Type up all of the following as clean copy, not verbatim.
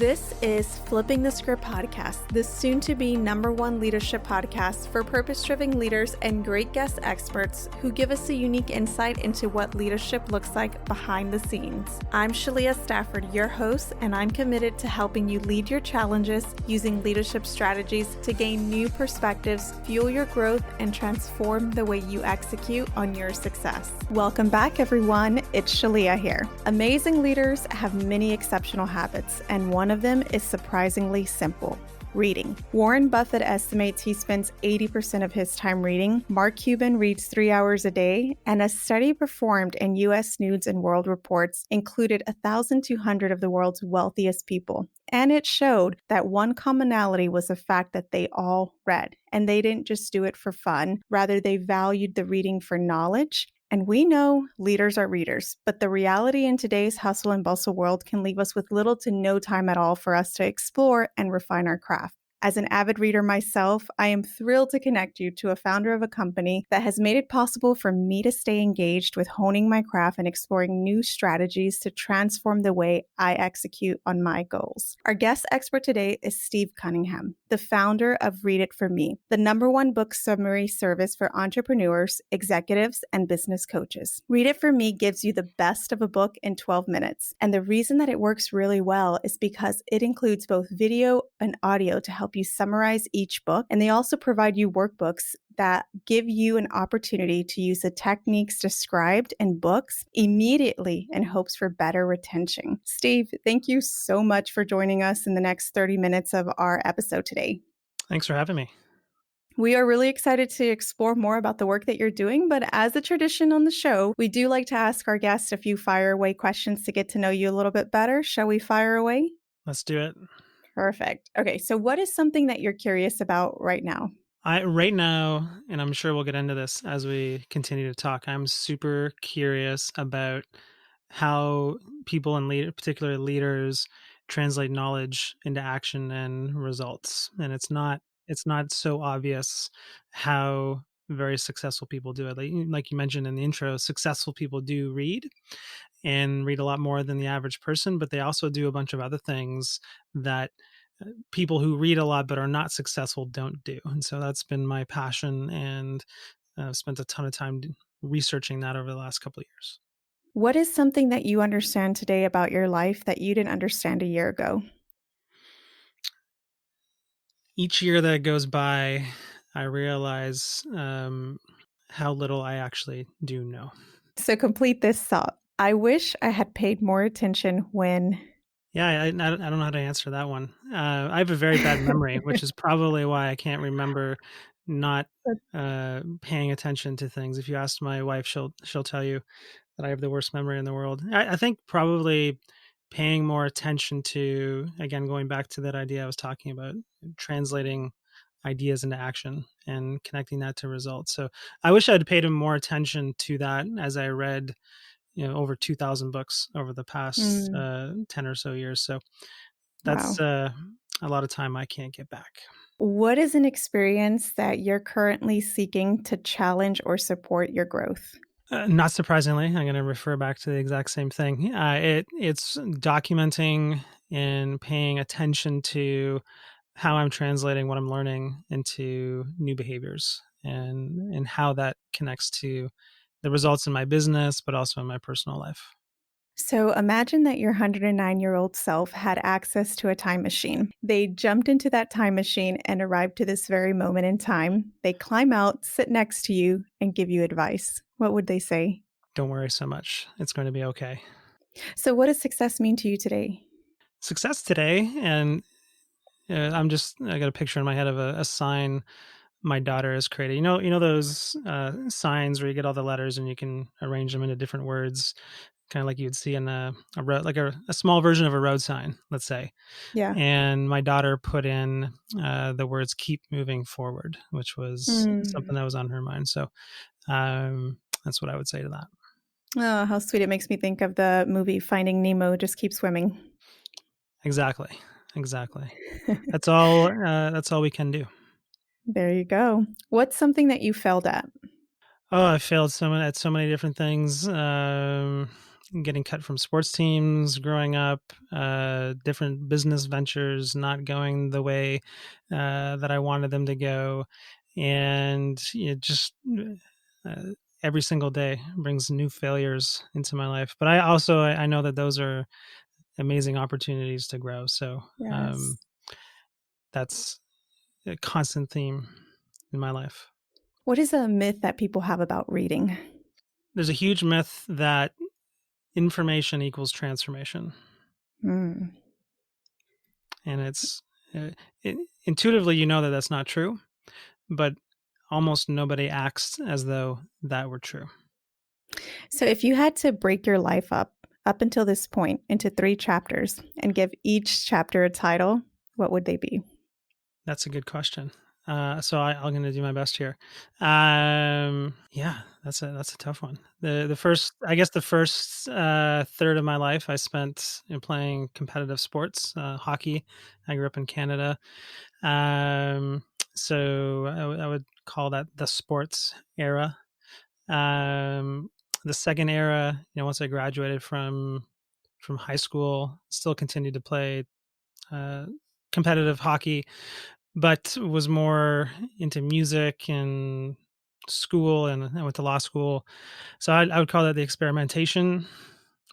This is Flipping the Script podcast, the soon-to-be #1 leadership podcast for purpose-driven leaders and great guest experts who give us a unique insight into what leadership looks like behind the scenes. I'm Shalia Stafford, your host, and I'm committed to helping you lead your challenges using leadership strategies to gain new perspectives, fuel your growth, and transform the way you execute on your success. Welcome back, everyone. It's Shalia here. Amazing leaders have many exceptional habits, and one of them is surprisingly simple: reading. Warren Buffett estimates he spends 80% of his time reading. Mark Cuban reads 3 hours a day, and a study performed in U.S. News and World Reports included 1,200 of the world's wealthiest people. And it showed that one commonality was the fact that they all read, and they didn't just do it for fun. Rather, they valued the reading for knowledge. And we know leaders are readers, but the reality in today's hustle and bustle world can leave us with little to no time at all for us to explore and refine our craft. As an avid reader myself, I am thrilled to connect you to a founder of a company that has made it possible for me to stay engaged with honing my craft and exploring new strategies to transform the way I execute on my goals. Our guest expert today is Steve Cunningham, the founder of Read It For Me, the #1 book summary service for entrepreneurs, executives, and business coaches. Read It For Me gives you the best of a book in 12 minutes. And the reason that it works really well is because it includes both video and audio to help you summarize each book. And they also provide you workbooks that give you an opportunity to use the techniques described in books immediately in hopes for better retention. Steve, thank you so much for joining us in the next 30 minutes of our episode today. Thanks for having me. We are really excited to explore more about the work that you're doing, but as a tradition on the show, we do like to ask our guests a few fire away questions to get to know you a little bit better. Shall we fire away? Let's do it. Perfect. Okay, so what is something that you're curious about right now? Right now, and I'm sure we'll get into this as we continue to talk, I'm super curious about how people and particularly leaders translate knowledge into action and results. And it's not so obvious how very successful people do it. Like you mentioned in the intro, successful people do read and read a lot more than the average person, but they also do a bunch of other things that people who read a lot but are not successful don't do. And so that's been my passion, and I've spent a ton of time researching that over the last couple of years. What is something that you understand today about your life that you didn't understand a year ago? Each year that goes by, I realize how little I actually do know. So complete this thought. I wish I had paid more attention when... Yeah, I don't know how to answer that one. I have a very bad memory, which is probably why I can't remember not paying attention to things. If you ask my wife, she'll tell you that I have the worst memory in the world. I think probably paying more attention to, again, going back to that idea I was talking about, translating ideas into action and connecting that to results. So I wish I'd paid more attention to that as I read over 2,000 books over the past 10 or so years. So that's a lot of time I can't get back. What is an experience that you're currently seeking to challenge or support your growth? Not surprisingly, I'm going to refer back to the exact same thing. It's documenting and paying attention to how I'm translating what I'm learning into new behaviors and how that connects to the results in my business, but also in my personal life. So imagine that your 109-year-old self had access to a time machine. They jumped into that time machine and arrived to this very moment in time. They climb out, sit next to you, and give you advice. What would they say? Don't worry so much. It's going to be okay. So what does success mean to you today? Success today, and I got a picture in my head of a sign my daughter has created. You know those signs where you get all the letters and you can arrange them into different words, kind of like you'd see in a road, like a small version of a road sign, let's say. Yeah. And my daughter put in the words "keep moving forward," which was something that was on her mind. So that's what I would say to that. Oh, how sweet. It makes me think of the movie Finding Nemo. Just keep swimming. Exactly. That's all we can do. There you go. What's something that you failed at? Oh, I failed at so many different things. getting cut from sports teams growing up, different business ventures not going the way that I wanted them to go, and just uh, every single day brings new failures into my life. But I know that those are amazing opportunities to grow. So Yes. that's a constant theme in my life. What is a myth that people have about reading? There's a huge myth that information equals transformation, Mm. and uh, intuitively you know that that's not true, but almost nobody acts as though that were true. So, if you had to break your life up until this point, into 3 chapters and give each chapter a title, what would they be? That's a good question. I'm going to do my best here. Yeah, that's a tough one. The first, I guess, the first third of my life I spent in playing competitive sports, hockey. I grew up in Canada, um, so I would call that the sports era. Um, the second era, once I graduated from high school, still continued to play uh, competitive hockey, but was more into music and school, and I went to law school. So I would call that the experimentation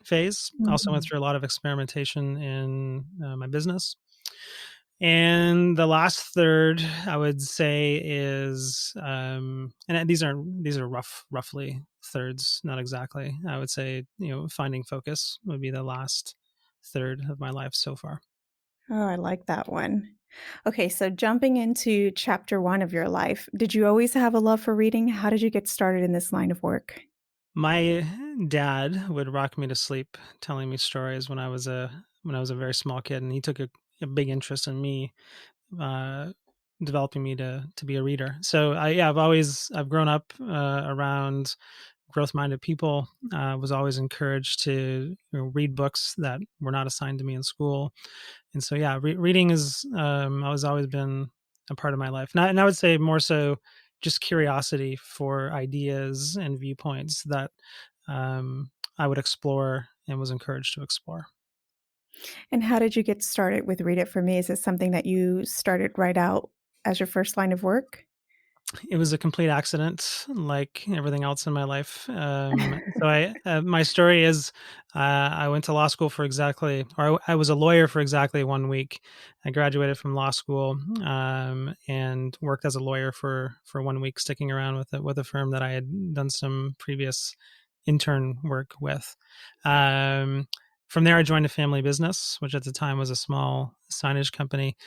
phase. Also went Mhm. through a lot of experimentation in my business. And the last third, I would say, is and these are roughly thirds, not exactly. I would say finding focus would be the last third of my life so far. Oh, I like that one. Okay, so jumping into chapter 1 of your life, did you always have a love for reading? How did you get started in this line of work? My dad would rock me to sleep telling me stories when I was a very small kid, and he took a big interest in me, uh, developing me to be a reader. So I've grown up around growth minded people. Was always encouraged to read books that were not assigned to me in school, and so yeah, reading is always been a part of my life. And I would say more so just curiosity for ideas and viewpoints that I would explore and was encouraged to explore. And how did you get started with Read It For Me? Is it something that you started right out as your first line of work? It was a complete accident, like everything else in my life. My story is, I went to law school for I was a lawyer for exactly 1 week. I graduated from law school, and worked as a lawyer for 1 week, sticking around with a firm that I had done some previous intern work with. Um, from there, I joined a family business, which at the time was a small signage company,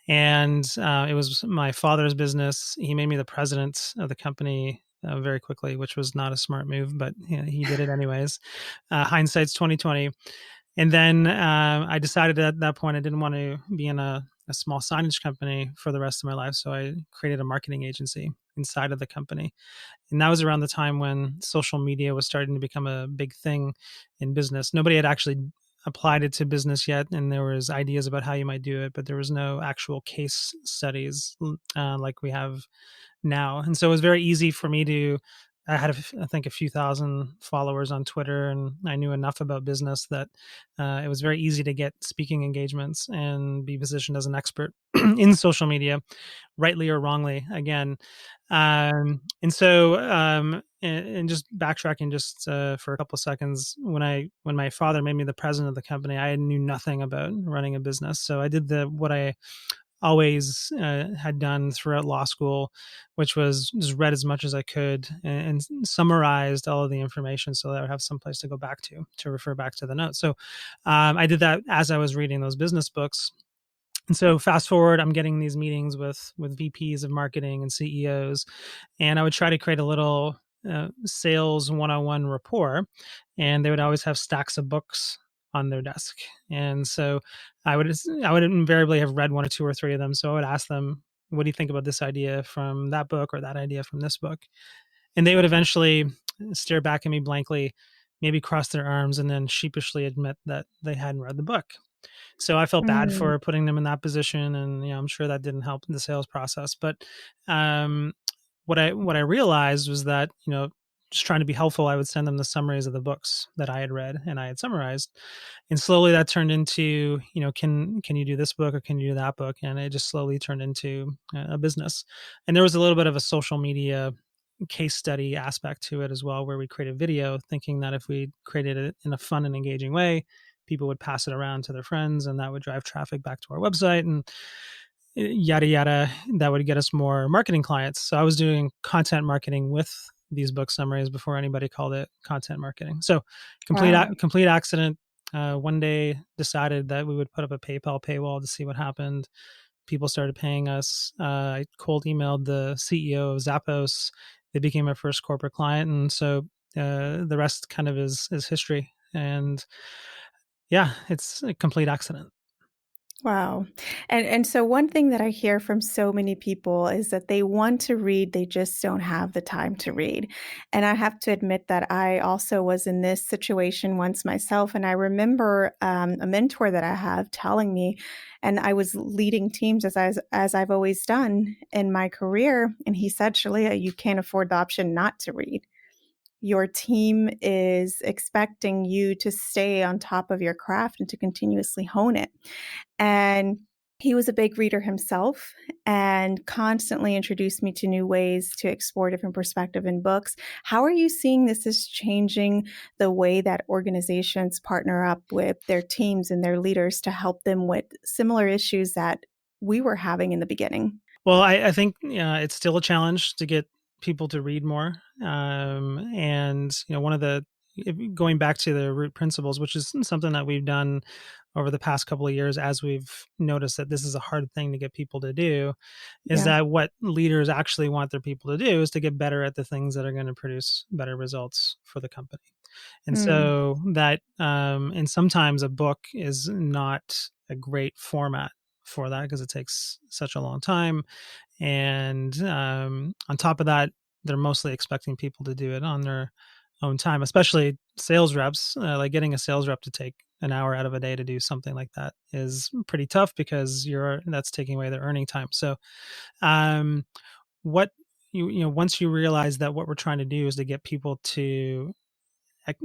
and it was my father's business. He made me the president of the company very quickly, which was not a smart move, but he did it anyways. Hindsight's 2020. And then I decided at that point I didn't want to be in a small signage company for the rest of my life, so I created a marketing agency inside of the company. And that was around the time when social media was starting to become a big thing in business. Nobody had actually applied it to business yet, and there was ideas about how you might do it, but there was no actual case studies like we have now. And so it was very easy for me to, I had I think a few thousand followers on Twitter, and I knew enough about business that it was very easy to get speaking engagements and be positioned as an expert in social media, rightly or wrongly, again. And just backtracking just for a couple of seconds, when my father made me the president of the company, I knew nothing about running a business. So I did what I always had done throughout law school, which was just read as much as I could and summarized all of the information so that I would have some place to go back to refer back to the notes. So I did that as I was reading those business books. And so fast forward, I'm getting these meetings with VPs of marketing and CEOs, and I would try to create a little sales one-on-one rapport, and they would always have stacks of books on their desk. And so I would invariably have read one or two or three of them. So I would ask them, "What do you think about this idea from that book or that idea from this book?" And they would eventually stare back at me blankly, maybe cross their arms, and then sheepishly admit that they hadn't read the book. So I felt bad Mm. for putting them in that position, and I'm sure that didn't help in the sales process. But um, what I realized was that just trying to be helpful, I would send them the summaries of the books that I had read and I had summarized. And slowly that turned into, can you do this book or can you do that book? And it just slowly turned into a business. And there was a little bit of a social media case study aspect to it as well, where we created video thinking that if we created it in a fun and engaging way, people would pass it around to their friends and that would drive traffic back to our website and yada yada, that would get us more marketing clients. So I was doing content marketing with these book summaries before anybody called it content marketing. So Wow. complete accident. One day decided that we would put up a PayPal paywall to see what happened. People started paying us. I cold emailed the CEO of Zappos. They became my first corporate client, and so the rest kind of is history. And yeah, it's a complete accident. Wow. And so one thing that I hear from so many people is that they want to read, they just don't have the time to read. And I have to admit that I also was in this situation once myself. And I remember a mentor that I have telling me, and I was leading teams as I've always done in my career. And he said, Shalia, you can't afford the option not to read. Your team is expecting you to stay on top of your craft and to continuously hone it. And he was a big reader himself and constantly introduced me to new ways to explore different perspective in books. How are you seeing this is changing the way that organizations partner up with their teams and their leaders to help them with similar issues that we were having in the beginning? Well, I think it's still a challenge to get people to read more. And one of the going back to the root principles, which is something that we've done over the past couple of years, as we've noticed that this is a hard thing to get people to do, is Yeah. that what leaders actually want their people to do is to get better at the things that are going to produce better results for the company. And Mm. so that, and sometimes a book is not a great format for that because it takes such a long time. And on top of that, they're mostly expecting people to do it on their own time, especially sales reps. Like getting a sales rep to take an hour out of a day to do something like that is pretty tough because that's taking away their earning time. So, um, what once you realize that what we're trying to do is to get people to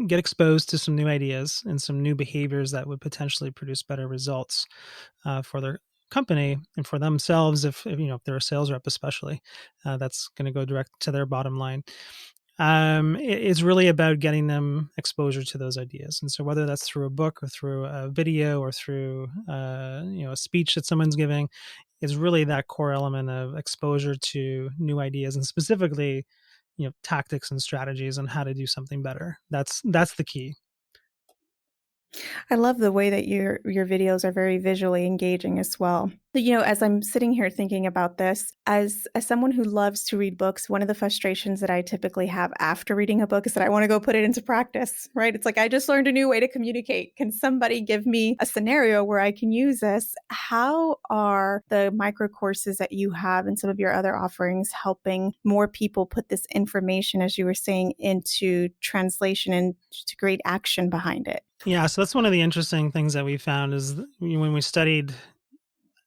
get exposed to some new ideas and some new behaviors that would potentially produce better results for their company and for themselves, if they're a sales rep especially, that's going to go direct to their bottom line. It's really about getting them exposure to those ideas, and so whether that's through a book or through a video or through a speech that someone's giving, is really that core element of exposure to new ideas and specifically tactics and strategies on how to do something better. That's the key. I love the way that your videos are very visually engaging as well. As I'm sitting here thinking about this, as someone who loves to read books, one of the frustrations that I typically have after reading a book is that I want to go put it into practice, right? It's like I just learned a new way to communicate. Can somebody give me a scenario where I can use this? How are the micro courses that you have and some of your other offerings helping more people put this information, as you were saying, into translation and to great action behind it? Yeah, so that's one of the interesting things that we found is when we studied.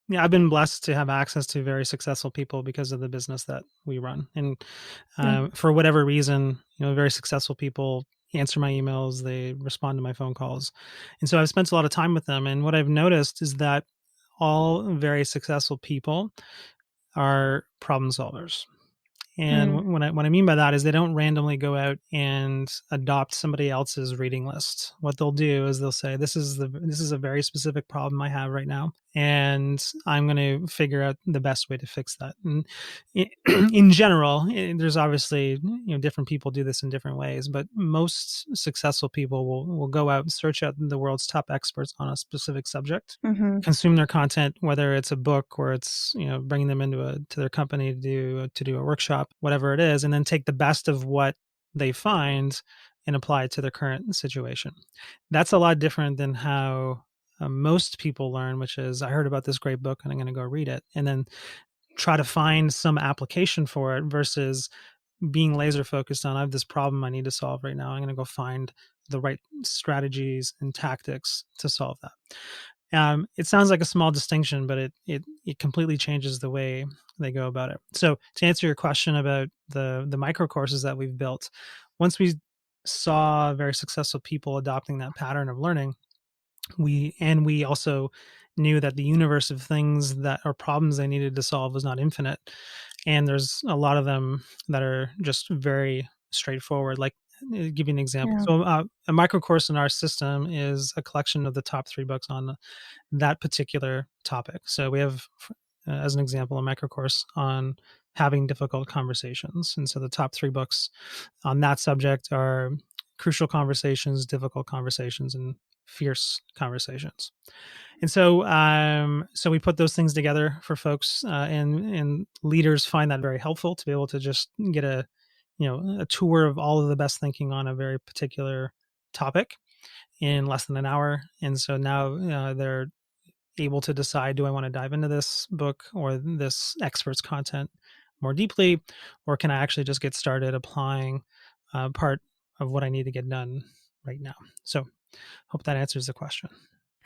Yeah, I've been blessed to have access to very successful people because of the business that we run, and Mm. for whatever reason, very successful people answer my emails, they respond to my phone calls, and so I've spent a lot of time with them. And what I've noticed is that all very successful people are problem solvers. And Mm. what I mean by that is they don't randomly go out and adopt somebody else's reading list. What they'll do is they'll say, this is a very specific problem I have right now, and I'm going to figure out the best way to fix that." And in general, there's obviously different people do this in different ways, but most successful people will go out and search out the world's top experts on a specific subject, Hmm. consume their content, whether it's a book or it's bringing them to their company to do a workshop, whatever it is, and then take the best of what they find and apply it to their current situation. That's a lot different than how most people learn, which is, I heard about this great book and I'm going to go read it, and then try to find some application for it, versus being laser focused on, I have this problem I need to solve right now, I'm going to go find the right strategies and tactics to solve that. It sounds like a small distinction, but it completely changes the way they go about it. So to answer your question about the micro courses that we've built, once we saw very successful people adopting that pattern of learning, we also knew that the universe of things that are problems they needed to solve was not infinite, and there's a lot of them that are just very straightforward. Like, give you an example. Yeah. So a micro course in our system is a collection of the top 3 books on that particular topic. So we have, as an example, a micro course on having difficult conversations, and so the top 3 books on that subject are Crucial Conversations, Difficult Conversations, and Fierce Conversations. And so we put those things together for folks, and leaders find that very helpful to be able to just get a tour of all of the best thinking on a very particular topic in less than an hour. And so now they're able to decide, do I want to dive into this book or this expert's content more deeply, or can I actually just get started applying part of what I need to get done right now? So hope that answers the question.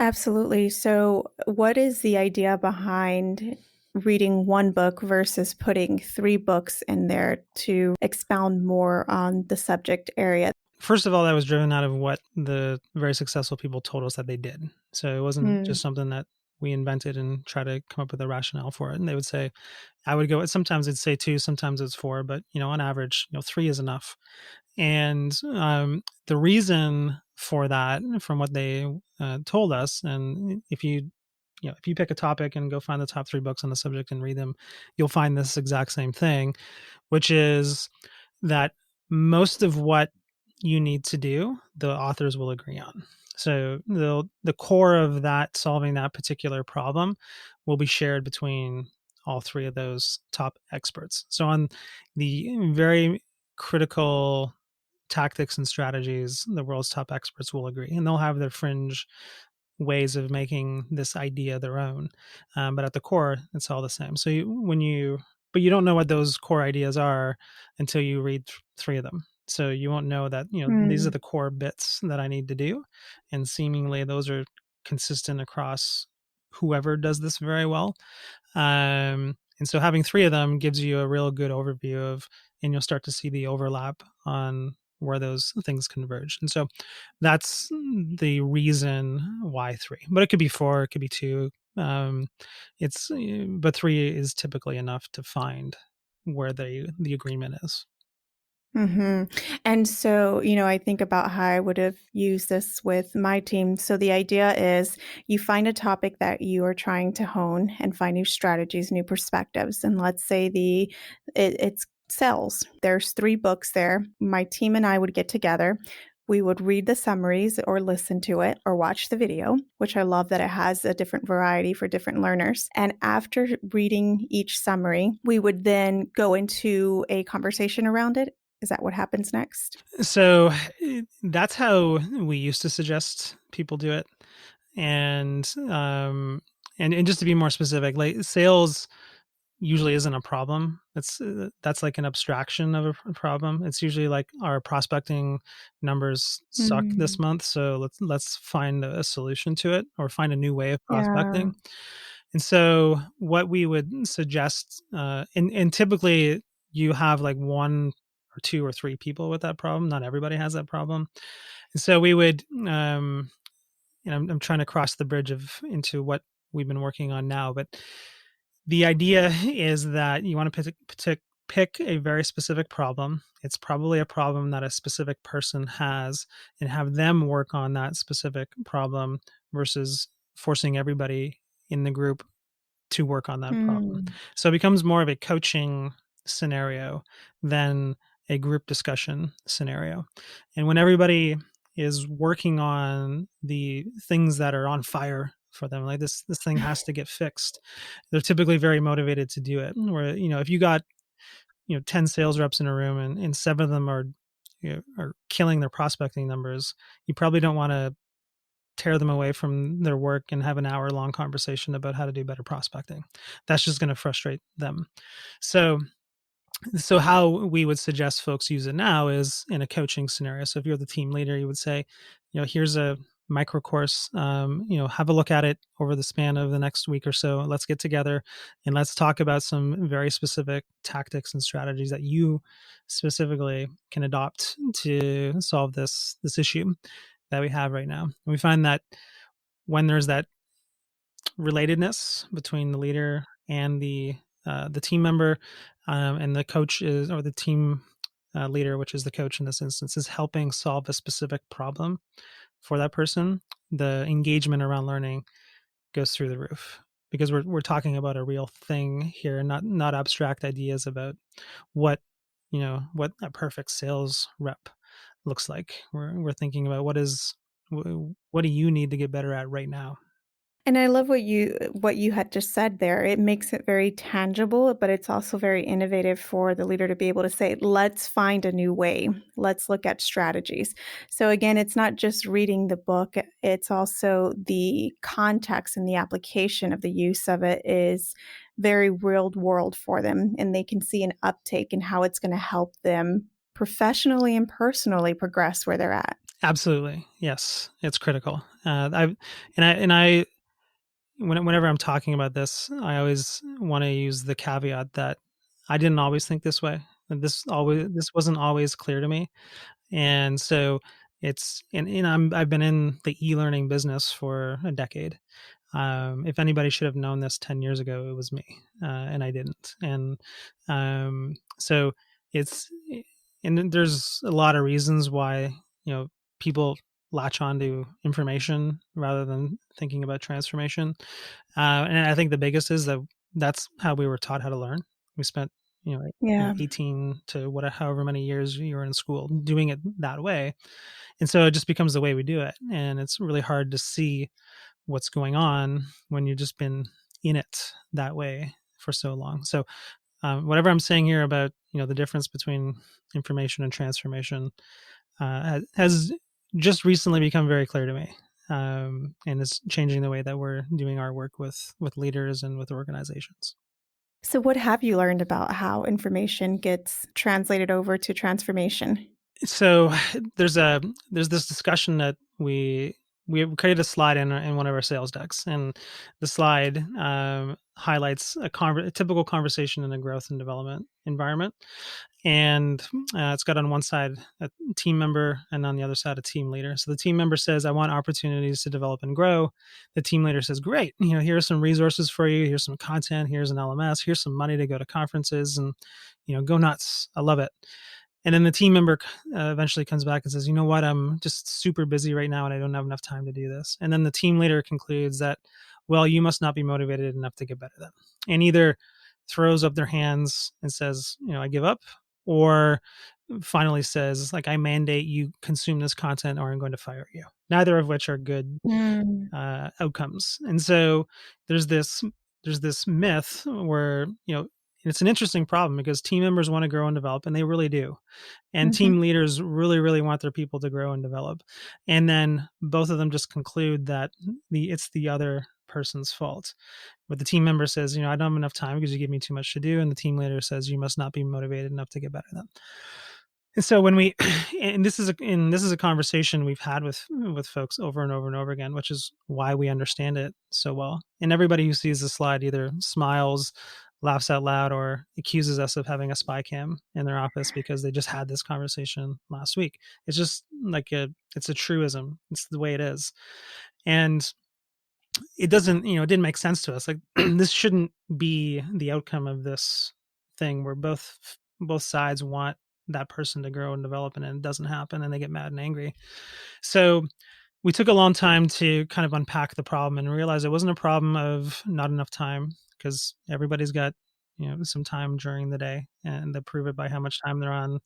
Absolutely. So, what is the idea behind reading one book versus putting 3 books in there to expound more on the subject area? First of all, that was driven out of what the very successful people told us that they did. So it wasn't Mm, just something that we invented and try to come up with a rationale for it. And they would say, I would go, sometimes it'd say 2, sometimes it's 4, but on average, 3 is enough. And the reason for that, from what they told us, and if you pick a topic and go find the top 3 books on the subject and read them, you'll find this exact same thing, which is that most of what you need to do, the authors will agree on. So the core of that, solving that particular problem, will be shared between all 3 of those top experts. So on the very critical tactics and strategies, the world's top experts will agree, and they'll have their fringe ways of making this idea their own. But at the core, it's all the same. So but you don't know what those core ideas are until you read 3 of them. So you won't know that, these are mm, the core bits that I need to do. And seemingly those are consistent across whoever does this very well. And so having 3 of them gives you a real good overview and you'll start to see the overlap on where those things converge. And so that's the reason why 3, but it could be 4, it could be 2. But 3 is typically enough to find where the agreement is. mhm. And so, I think about how I would have used this with my team. So, the idea is you find a topic that you are trying to hone and find new strategies, new perspectives. And let's say it's sales. There's 3 books there. My team and I would get together. We would read the summaries or listen to it or watch the video, which I love that it has a different variety for different learners. And after reading each summary, we would then go into a conversation around it. Is that what happens next? So that's how we used to suggest people do it. And just to be more specific, like, sales usually isn't a problem. That's like an abstraction of a problem. It's usually like, our prospecting numbers suck this Mm, month, so let's find a solution to it, or find a new way of yeah. prospecting. And so what we would suggest, and typically you have like 1 or 2 or 3 people with that problem. Not everybody has that problem. And so we would, I'm trying to cross the bridge into what we've been working on now, but the idea is that you want to pick a very specific problem. It's probably a problem that a specific person has, and have them work on that specific problem, versus forcing everybody in the group to work on that problem. Mm, So it becomes more of a coaching scenario than a group discussion scenario. And when everybody is working on the things that are on fire for them, like, this thing has to get fixed, they're typically very motivated to do it. Where, if you got 10 sales reps in a room, and 7 of them are killing their prospecting numbers, you probably don't want to tear them away from their work and have an hour long conversation about how to do better prospecting. That's just going to frustrate them. So how we would suggest folks use it now is in a coaching scenario. So if you're the team leader, you would say, here's a micro course. Have a look at it over the span of the next week or so. Let's get together and let's talk about some very specific tactics and strategies that you specifically can adopt to solve this issue that we have right now. And we find that when there's that relatedness between the leader and the team member, and the coach is, or the team leader, which is the coach in this instance, is helping solve a specific problem for that person, the engagement around learning goes through the roof because we're talking about a real thing here, not abstract ideas about what what a perfect sales rep looks like. We're thinking about what do you need to get better at right now. And I love what you had just said there. It makes it very tangible, but it's also very innovative for the leader to be able to say, "Let's find a new way. Let's look at strategies." So again, it's not just reading the book, it's also the context and the application of the use of it is very real world for them, and they can see an uptake in how it's going to help them professionally and personally progress where they're at. Absolutely, yes, it's critical. I whenever I'm talking about this, I always want to use the caveat that I didn't always think this way. And this wasn't always clear to me, and so I've been in the e-learning business for a decade. If anybody should have known this 10 years ago, it was me, and I didn't. And so it's and then there's a lot of reasons why people latch onto information rather than thinking about transformation. And I think the biggest is that that's how we were taught how to learn. We spent, Yeah. 18 to however many years you were in school doing it that way. And so it just becomes the way we do it. And it's really hard to see what's going on when you've just been in it that way for so long. So whatever I'm saying here about, the difference between information and transformation has just recently become very clear to me, and it's changing the way that we're doing our work with leaders and with organizations. So, what have you learned about how information gets translated over to transformation? So there's this discussion that we created a slide in one of our sales decks, and the slide highlights a typical conversation in a growth and development environment. And it's got on one side a team member and on the other side a team leader. So the team member says, "I want opportunities to develop and grow." The team leader says, "Great, here are some resources for you. Here's some content. Here's an LMS. Here's some money to go to conferences, and go nuts. I love it." And then the team member eventually comes back and says, "You know what? I'm just super busy right now and I don't have enough time to do this." And then the team leader concludes that, "Well, you must not be motivated enough to get better then." And either throws up their hands and says, "I give up," or finally says, like, "I mandate you consume this content or I'm going to fire you." Neither of which are good Mm. outcomes. And so there's this myth where, it's an interesting problem because team members want to grow and develop, and they really do. And Mhm. team leaders really, really want their people to grow and develop. And then both of them just conclude that it's the other person's fault. But the team member says, "I don't have enough time because you give me too much to do." And the team leader says, "You must not be motivated enough to get better than." And so when we and this is a conversation we've had with folks over and over and over again, which is why we understand it so well. And everybody who sees the slide either smiles, laughs out loud, or accuses us of having a spy cam in their office because they just had this conversation last week. It's just like it's a truism. It's the way it is. And it doesn't, it didn't make sense to us. Like this shouldn't be the outcome of this thing where both sides want that person to grow and develop, and it doesn't happen and they get mad and angry. So we took a long time to kind of unpack the problem and realize it wasn't a problem of not enough time, because everybody's got some time during the day, and they prove it by how much time they're on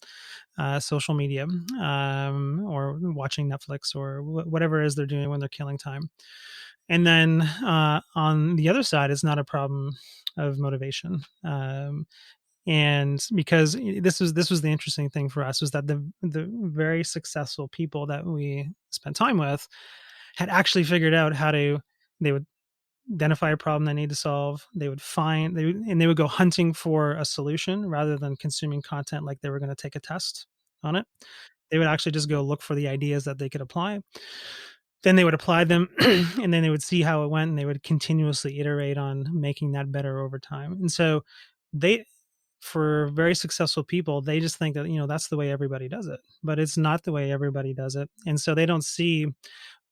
social media, or watching Netflix, or whatever it is they're doing when they're killing time. And then on the other side, it's not a problem of motivation. And because this was the interesting thing for us, was that the very successful people that we spent time with had actually figured out how to they would identify a problem they need to solve. They would and they would go hunting for a solution rather than consuming content like they were going to take a test on it. They would actually just go look for the ideas that they could apply. Then they would apply them and then they would see how it went, and they would continuously iterate on making that better over time. And so they, for very successful people, they just think that, that's the way everybody does it, but it's not the way everybody does it. And so they don't see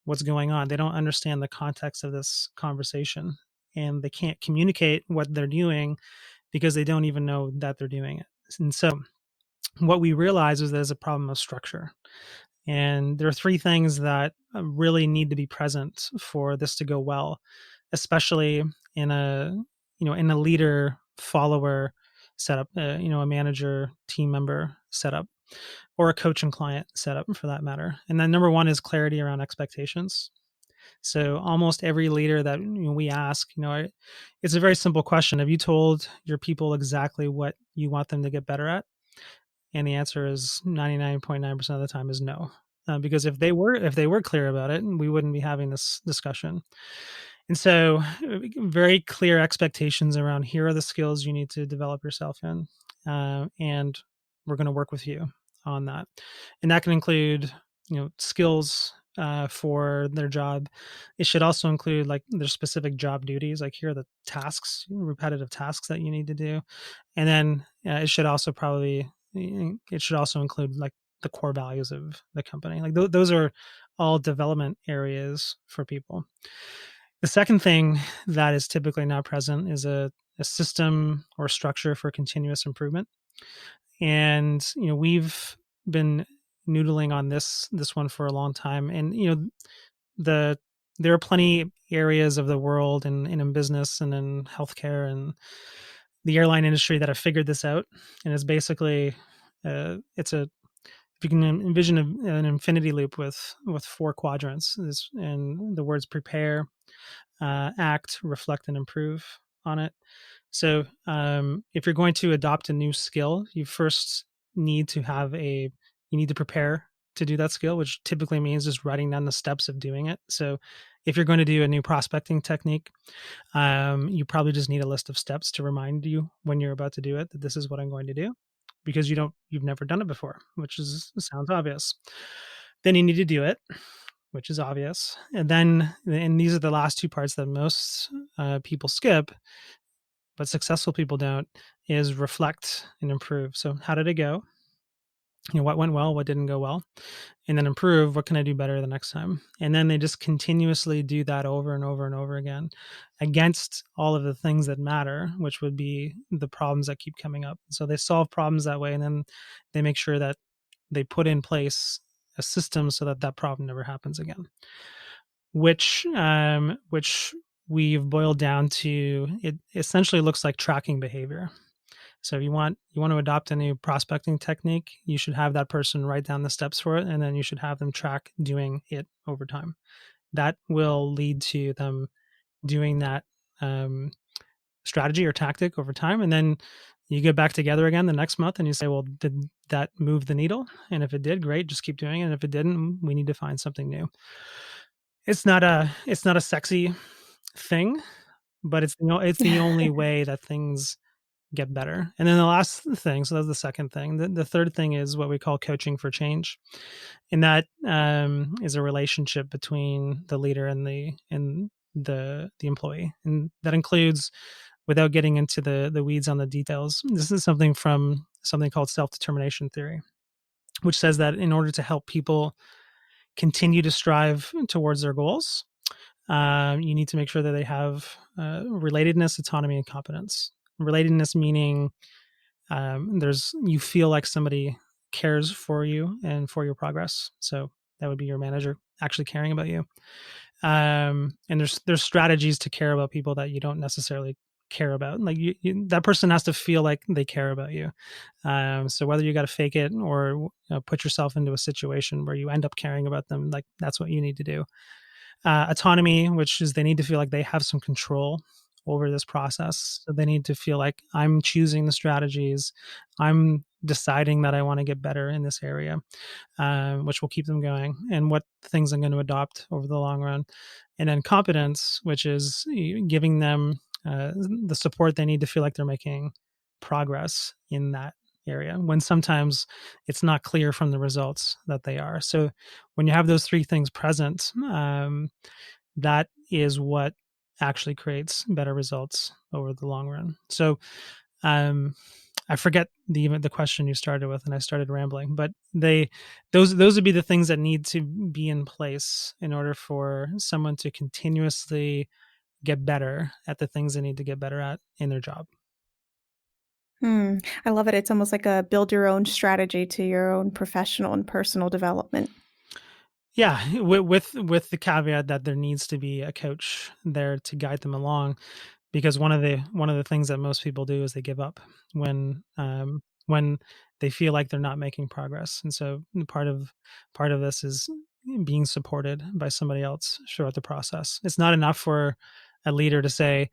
what's going on. They don't understand the context of this conversation, and they can't communicate what they're doing because they don't even know that they're doing it. And so what we realize is there's a problem of structure. And there are three things that really need to be present for this to go well, especially in a leader follower setup, a manager team member setup, or a coach and client setup for that matter. And then number one is clarity around expectations. So almost every leader that we ask, it's a very simple question. Have you told your people exactly what you want them to get better at? And the answer is 99.9% of the time is no. Because if they were clear about it, we wouldn't be having this discussion. And so very clear expectations around, here are the skills you need to develop yourself in. And we're going to work with you on that. And that can include, skills for their job. It should also include like their specific job duties, like here are the tasks, repetitive tasks that you need to do. And then it should also include like the core values of the company. Like those are all development areas for people. The second thing that is typically not present is a system or structure for continuous improvement. And we've been noodling on this one for a long time. And there are plenty areas of the world and in business and in healthcare and the airline industry that have figured this out. And it's basically if you can envision an infinity loop with four quadrants, and the words prepare, act, reflect, and improve on it. So if you're going to adopt a new skill, you first need to prepare to do that skill, which typically means just writing down the steps of doing it. So if you're going to do a new prospecting technique, you probably just need a list of steps to remind you when you're about to do it that this is what I'm going to do, because you've never done it before, which sounds obvious. Then you need to do it, which is obvious. And these are the last two parts that most people skip, but successful people don't, is reflect and improve. So how did it go? What went well, what didn't go well, and then improve. What can I do better the next time? And then they just continuously do that over and over and over again against all of the things that matter, which would be the problems that keep coming up. So they solve problems that way, and then they make sure that they put in place a system so that problem never happens again. Which we've boiled down to, it essentially looks like tracking behavior. So if you want to adopt a new prospecting technique, you should have that person write down the steps for it, and then you should have them track doing it over time. That will lead to them doing that strategy or tactic over time. And then you get back together again the next month and you say, well, did that move the needle? And if it did, great, just keep doing it. And if it didn't, we need to find something new. It's not a sexy thing, but it's the only way that things get better. And then the last thing, so that's the second thing. The third thing is what we call coaching for change. And that is a relationship between the leader and the employee. And that includes, without getting into the weeds on the details, this is something from something called self-determination theory, which says that in order to help people continue to strive towards their goals, you need to make sure that they have relatedness, autonomy, and competence. Relatedness meaning you feel like somebody cares for you and for your progress. So that would be your manager actually caring about you. And there's strategies to care about people that you don't necessarily care about. Like that person has to feel like they care about you. So whether you got to fake it or put yourself into a situation where you end up caring about them, like that's what you need to do. Autonomy, which is they need to feel like they have some control over this process. So they need to feel like I'm choosing the strategies. I'm deciding that I want to get better in this area, which will keep them going, and what things I'm going to adopt over the long run. And then competence, which is giving them the support they need to feel like they're making progress in that area when sometimes it's not clear from the results that they are. So when you have those three things present, that is what actually creates better results over the long run. So um, I forget the question you started with, and I started rambling. But those would be the things that need to be in place in order for someone to continuously get better at the things they need to get better at in their job. Hmm. I love it. It's almost like a build your own strategy to your own professional and personal development. Yeah, with the caveat that there needs to be a coach there to guide them along, because one of the things that most people do is they give up when they feel like they're not making progress. And so part of this is being supported by somebody else throughout the process. It's not enough for a leader to say,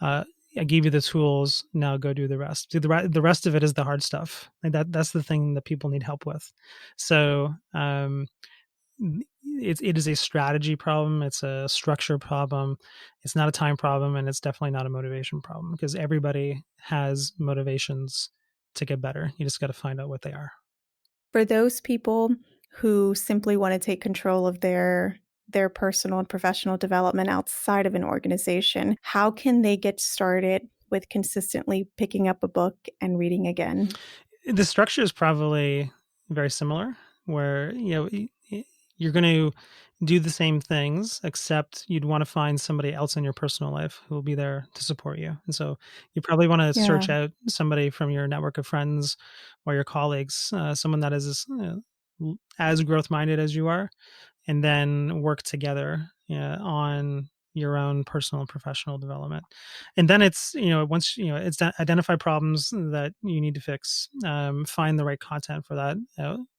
uh, "I gave you the tools, now go do the rest." The rest of it is the hard stuff. Like that's the thing that people need help with. So it is a strategy problem, it's a structure problem, it's not a time problem, and it's definitely not a motivation problem because everybody has motivations to get better. You just got to find out what they are. For those people who simply want to take control of their personal and professional development outside of an organization, how can they get started with consistently picking up a book and reading again? The structure is probably very similar, where you're going to do the same things, except you'd want to find somebody else in your personal life who will be there to support you. And so you probably want to Yeah. search out somebody from your network of friends or your colleagues, someone that is as growth minded as you are, and then work together on your own personal and professional development. And then it's once it's identify problems that you need to fix, find the right content for that.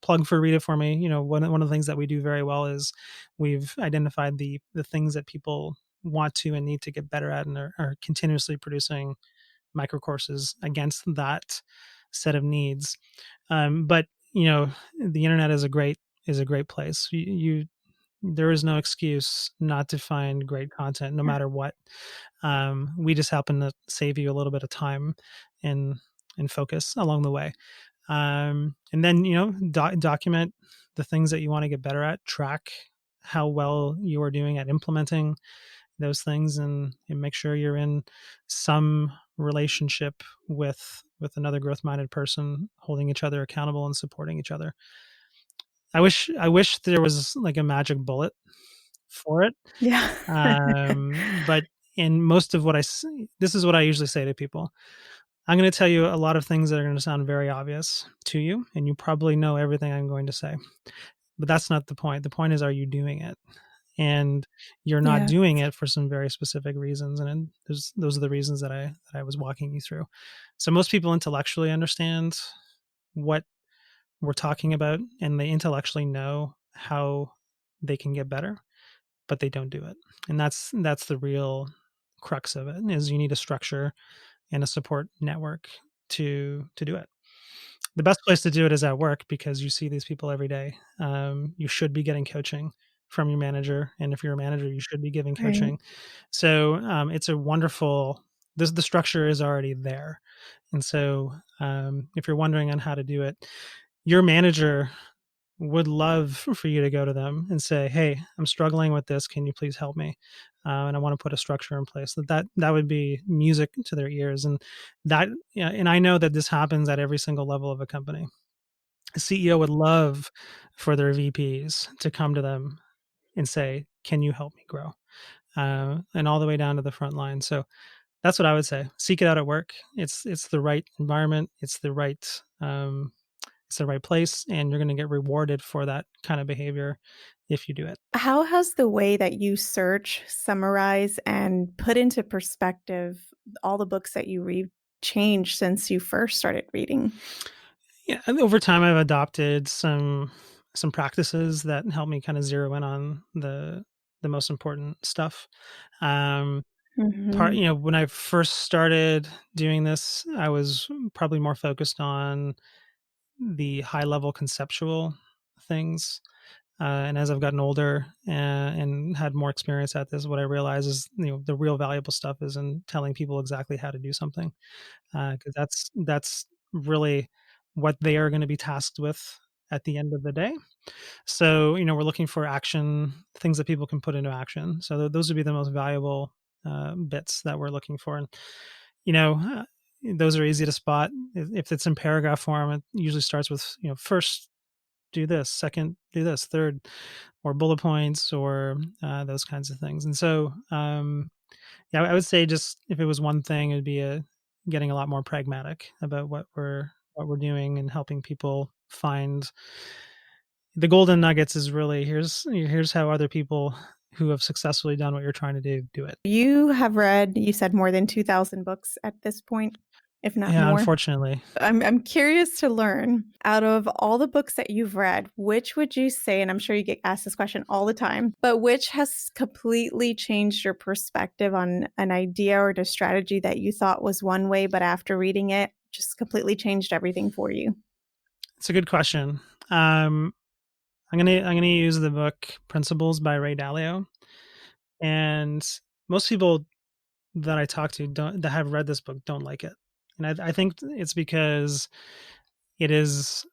Plug for Read It For Me. One of the things that we do very well is we've identified the things that people want to and need to get better at, and are continuously producing micro courses against that set of needs. But the internet is a great place. There is no excuse not to find great content, no matter what. We just happen to save you a little bit of time and focus along the way. And then document the things that you want to get better at. Track how well you are doing at implementing those things, and make sure you're in some relationship with another growth minded person, holding each other accountable and supporting each other. I wish there was like a magic bullet for it. Yeah. But in most of what this is what I usually say to people. I'm going to tell you a lot of things that are going to sound very obvious to you, and you probably know everything I'm going to say. But that's not the point. The point is, are you doing it? And you're not Yeah. doing it for some very specific reasons, and those are the reasons that I was walking you through. So most people intellectually understand what we're talking about, and they intellectually know how they can get better, but they don't do it. And that's the real crux of it, is you need a structure and a support network to do it. The best place to do it is at work, because you see these people every day. You should be getting coaching from your manager, and if you're a manager, you should be giving Right. coaching. So it's a wonderful. The structure is already there, and so if you're wondering on how to do it, your manager would love for you to go to them and say, "Hey, I'm struggling with this. Can you please help me?" And I want to put a structure in place. That would be music to their ears, and and I know that this happens at every single level of a company. A CEO would love for their VPs to come to them and say, "Can you help me grow?" And all the way down to the front line. So that's what I would say. Seek it out at work. It's the right environment. It's the right place, and you're going to get rewarded for that kind of behavior if you do it. How has the way that you search, summarize, and put into perspective all the books that you read changed since you first started reading? Yeah, and over time, I've adopted some practices that help me kind of zero in on the most important stuff. Um, Mhm. when I first started doing this, I was probably more focused on the high level conceptual things. And as I've gotten older and had more experience at this, what I realize is, the real valuable stuff is in telling people exactly how to do something, because that's really what they are going to be tasked with at the end of the day. So, we're looking for action, things that people can put into action. So those would be the most valuable bits that we're looking for. And, you know, uh, those are easy to spot. If it's in paragraph form, it usually starts with, first do this, second do this, third, or bullet points, or those kinds of things. And so, yeah, I would say just if it was one thing, it'd be getting a lot more pragmatic about what we're doing and helping people find the golden nuggets. Is really, here's how other people who have successfully done what you're trying to do it. You have read, you said, more than 2,000 books at this point, if not Yeah, more. unfortunately. I'm curious to learn, out of all the books that you've read, which would you say, and I'm sure you get asked this question all the time, but which has completely changed your perspective on an idea or a strategy that you thought was one way, but after reading it, just completely changed everything for you? It's a good question. I'm gonna use the book Principles by Ray Dalio, and most people that I talk to that have read this book don't like it, and I think it's because it is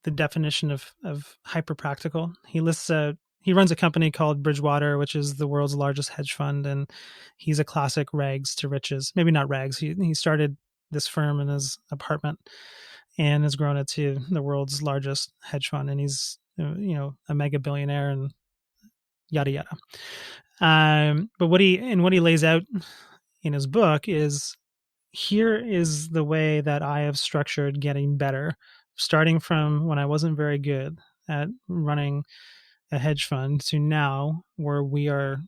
the definition of hyper practical. He runs a company called Bridgewater, which is the world's largest hedge fund, and he's a classic rags to riches. Maybe not rags. He started this firm in his apartment and has grown it to the world's largest hedge fund, and he's a mega billionaire and yada yada. But what he lays out in his book is, here is the way that I have structured getting better, starting from when I wasn't very good at running a hedge fund to now where we are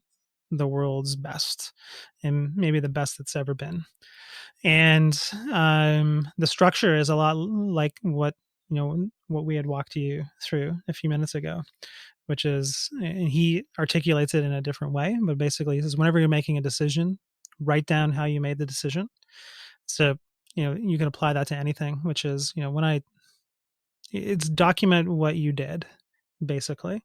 the world's best and maybe the best that's ever been. And the structure is a lot like what we had walked you through a few minutes ago, which is, and he articulates it in a different way, but basically he says, whenever you're making a decision, write down how you made the decision. So, you can apply that to anything, which is, it's document what you did basically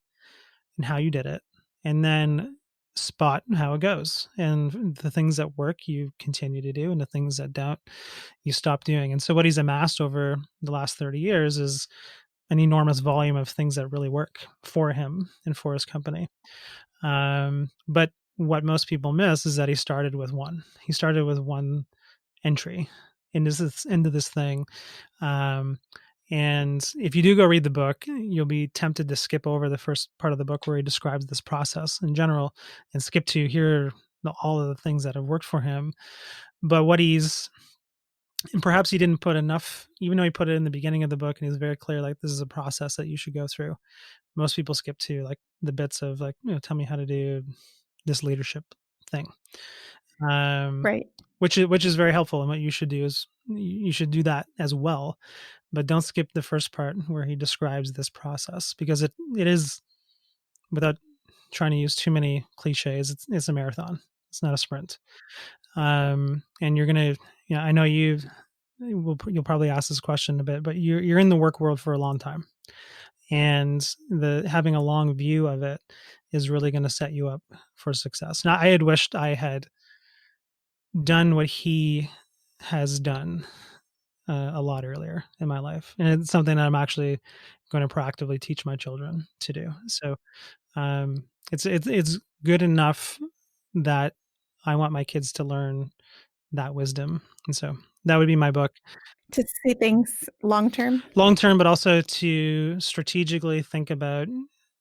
and how you did it, and then spot how it goes. And the things that work, you continue to do, and the things that don't, you stop doing. And so what he's amassed over the last 30 years is an enormous volume of things that really work for him and for his company. But what most people miss is that he started with one. He started with one entry into this thing. And if you do go read the book, you'll be tempted to skip over the first part of the book where he describes this process in general and skip to here all of the things that have worked for him. But and perhaps he didn't put enough, even though he put it in the beginning of the book and he's very clear, like, this is a process that you should go through. Most people skip to like the bits of like, tell me how to do this leadership thing. Right. Which is very helpful. And what you should do is you should do that as well, but don't skip the first part where he describes this process, because it is, without trying to use too many cliches, it's a marathon. It's not a sprint. And you're going to, I know you'll probably ask this question a bit, but you're in the work world for a long time, and having a long view of it is really going to set you up for success. Now, I had wished I had done what he has done a lot earlier in my life, and it's something that I'm actually going to proactively teach my children to do. So it's good enough that I want my kids to learn that wisdom, and so that would be my book. To see things long term, But also to strategically think about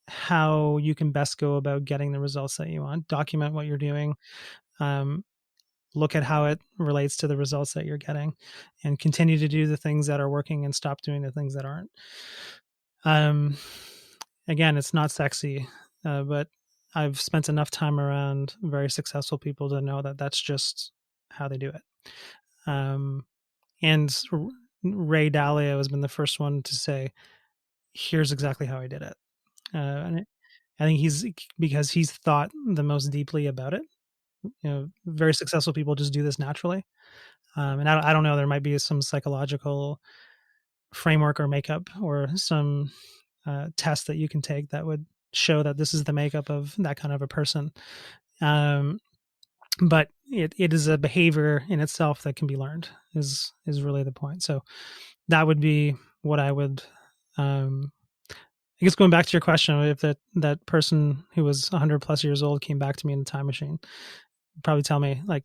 how you can best go about getting the results that you want. Document what you're doing. Look at how it relates to the results that you're getting, and continue to do the things that are working and stop doing the things that aren't. Again, it's not sexy, but I've spent enough time around very successful people to know that that's just how they do it. And Ray Dalio has been the first one to say, here's exactly how I did it. And I think because he's thought the most deeply about it. Very successful people just do this naturally. And I don't know, there might be some psychological framework or makeup or some test that you can take that would show that this is the makeup of that kind of a person. But it is a behavior in itself that can be learned is really the point. So that would be what I would, I guess going back to your question, if that person who was 100 plus years old came back to me in a time machine, probably tell me like,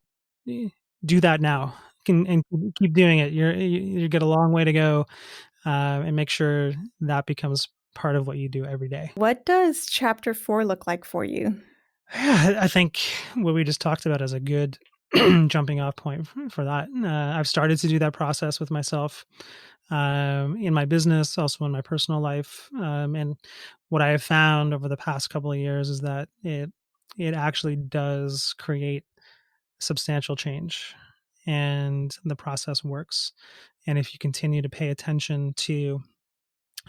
do that now and keep doing it. You get a long way to go, and make sure that becomes part of what you do every day. What does chapter 4 look like for you? Yeah, I think what we just talked about is a good jumping off point for that. I've started to do that process with myself, in my business, also in my personal life. And what I have found over the past couple of years is that it actually does create substantial change, and the process works. And if you continue to pay attention to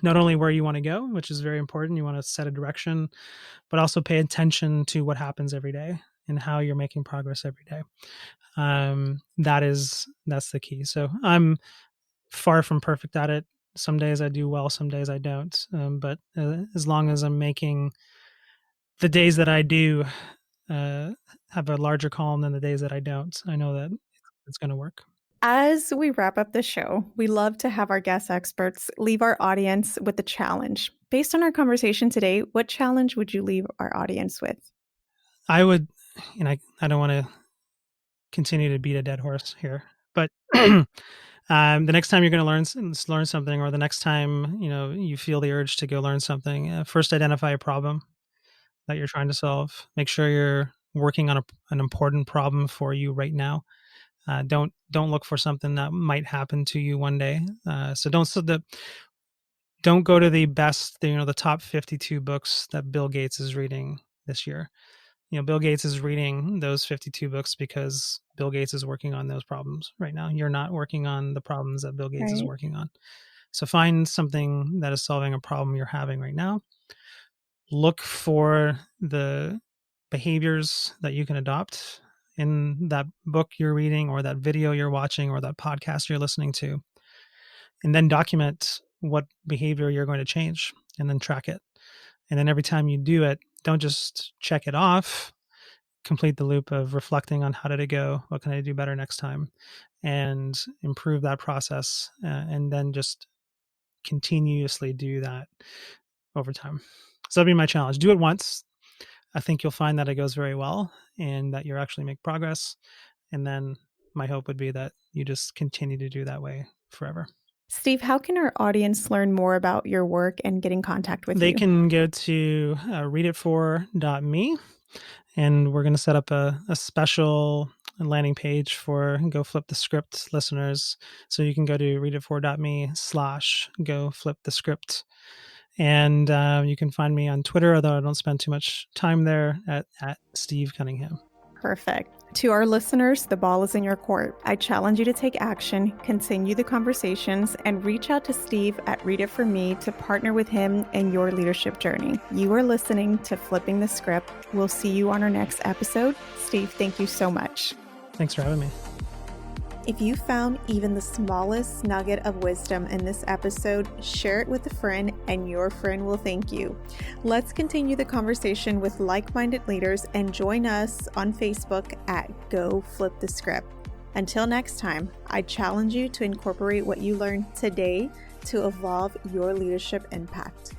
not only where you want to go, which is very important, you want to set a direction, but also pay attention to what happens every day and how you're making progress every day. That's the key. So I'm far from perfect at it. Some days I do well, some days I don't. But as long as I'm making the days that I do have a larger column than the days that I don't, I know that it's going to work. As we wrap up the show, we love to have our guest experts leave our audience with a challenge. Based on our conversation today, what challenge would you leave our audience with? I would, and I don't want to continue to beat a dead horse here, but the next time you're going to learn something, or the next time you feel the urge to go learn something, first identify a problem that you're trying to solve. Make sure you're working on an important problem for you right now. Don't look for something that might happen to you one day. So don't go to the top 52 books that Bill Gates is reading this year. Bill Gates is reading those 52 books because Bill Gates is working on those problems right now. You're not working on the problems that Bill Gates is working on. So find something that is solving a problem you're having right now. Look for the behaviors that you can adopt in that book you're reading, or that video you're watching, or that podcast you're listening to, and then document what behavior you're going to change, and then track it. And then every time you do it, don't just check it off, complete the loop of reflecting on how did it go, what can I do better next time, and improve that process, and then just continuously do that over time. So that'd be my challenge. Do it once. I think you'll find that it goes very well and that you actually make progress. And then my hope would be that you just continue to do that way forever. Steve, how can our audience learn more about your work and get in contact with you? They can go to readitfor.me, and we're going to set up a special landing page for Go Flip the Script listeners. So you can go to readitfor.me/Go Flip the Script. And you can find me on Twitter, although I don't spend too much time there, at Steve Cunningham. Perfect. To our listeners, the ball is in your court. I challenge you to take action, continue the conversations, and reach out to Steve at Read It For Me to partner with him in your leadership journey. You are listening to Flipping the Script. We'll see you on our next episode. Steve, thank you so much. Thanks for having me. If you found even the smallest nugget of wisdom in this episode, share it with a friend and your friend will thank you. Let's continue the conversation with like-minded leaders and join us on Facebook at Go Flip the Script. Until next time, I challenge you to incorporate what you learned today to evolve your leadership impact.